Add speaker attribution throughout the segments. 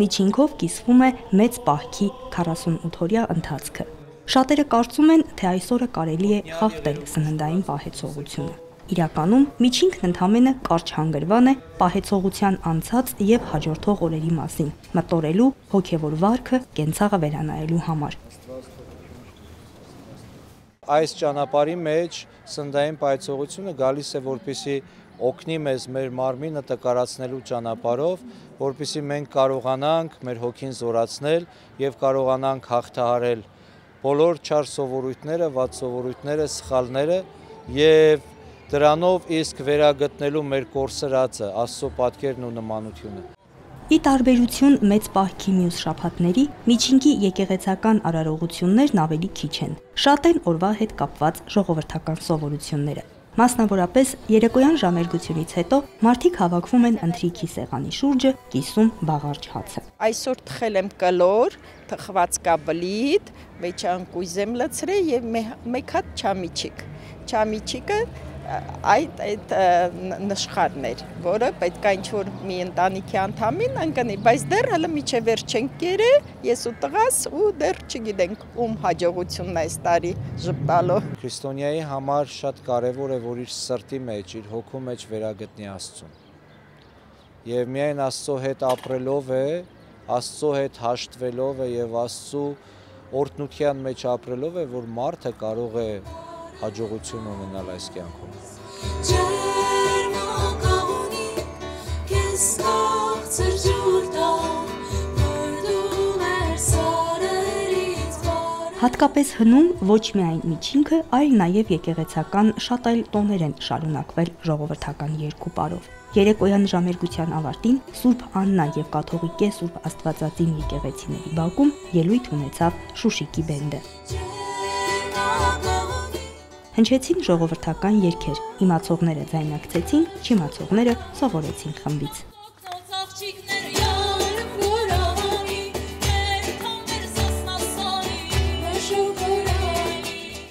Speaker 1: միջինքով կիսվում է մեծ պահքի 48-օրյա ընթացքը։ Շատերը կարծում են, թե այսօրը կարելի է խախտել սննդային պահեցողությունը։ Իրականում միջինքն ընդամենը կարճ հանգրվան է պահեցողության անցած եւ հաջորդող օրերի մասին, մտորելու հոգեվոր վարքը կենցաղը վերանայելու համար։
Speaker 2: Այս ճանապարհի մեջ սննդային պահեցողությունը գալիս է, որպեսզի օգնի մեզ մեր մարմինը տկարացնելու ճանապարհով, որպեսզի մենք կարողանանք մեր հոգին զորացնել եւ կարողանանք հաղթահարել բոլոր չար սովորույթները, վատ սովորույթները, սխալները եւ դրանով իսկ վերագտնելու մեր կորսրածը, Աստծո պատկերն ու նմանությունը։
Speaker 1: Ի տարբերություն մեծ պահքի մյուս շաբաթների, միջինքի եկեղեցական արարողություններն ավելի քիչ են։ Շատ են օրվա հետ կապված ժողովրդական սովորությունները։ Մասնավորապես երեկոյան ժամերգությունից հետո մարդիկ հավաքվում են ընթրիքի սեղանի շուրջը, կիսում բաղարջ հացը։
Speaker 3: Այսօր թխել եմ կլոր, թխված կա բլիթ, մեջ անկույզ եմ լցրել եւ մեկ հատ չամիչիկը այդ նշխարն էր, որը պետք է ինչ-որ մի ընտանիքի անդամին ընկնի, բայց դեռ հələ միջև վերջ չենք կերել, ես ու տղաս ու դեռ չգիտենք ում հաջողությունն է այս տարի ժպտալով։
Speaker 2: Քրիստոնյայի համար շատ կարևոր է, որ իր սրտի մեջ, իր հոգու մեջ վերագտնի Աստծուն։ Եվ միայն Աստծո հետ ապրելով է, Աստծո հետ հաշտվելով է եւ Աստծո օրհնության մեջ ապրելով է, որ մարդը կարող է հաջողություն ունենալ այս կյանքում։
Speaker 1: Հատկապես հնում ոչ միայն միջինքը, այլ նաև եկեղեցական շատ այլ տոներ են շարունակվել ժողովրդական երկու պարով։ Երեկոյան ժամերգության ավարտին Սուրբ Աննա եւ Կաթողիկե Սուրբ Աստվածածին եկեղեցիների բակում ելույթ ունեցավ Շուշիկի բենդը։ Հնչեցին ժողովրդական երգեր, իմացողները ձայնակցեցին, չիմացողները սովորեցին խմբից։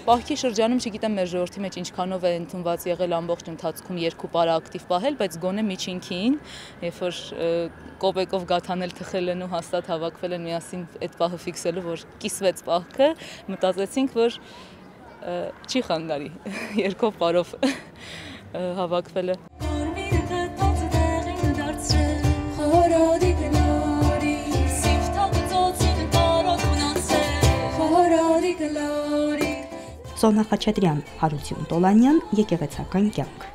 Speaker 4: Պահքի շրջանում չգիտեմ մեր ժողովրդի մեջ ինչքանով է ընդունված եղել ամբողջ ընթացքում երկու պարը ակտիվ պահել, բայց գոնե միջինքին, երբ որ կոպեկով գաթանել թխել են ու հաստատ հավաքվել են միասին այդ պահը ֆիքսելու, որ կիսվեց պահքը, մտածեցինք, որ չի խանգարի երկով պարով հավաքվելը։
Speaker 1: Սոնա Խաչատրյան, Հարություն Տոլանյան, եկեղեցական կյանք։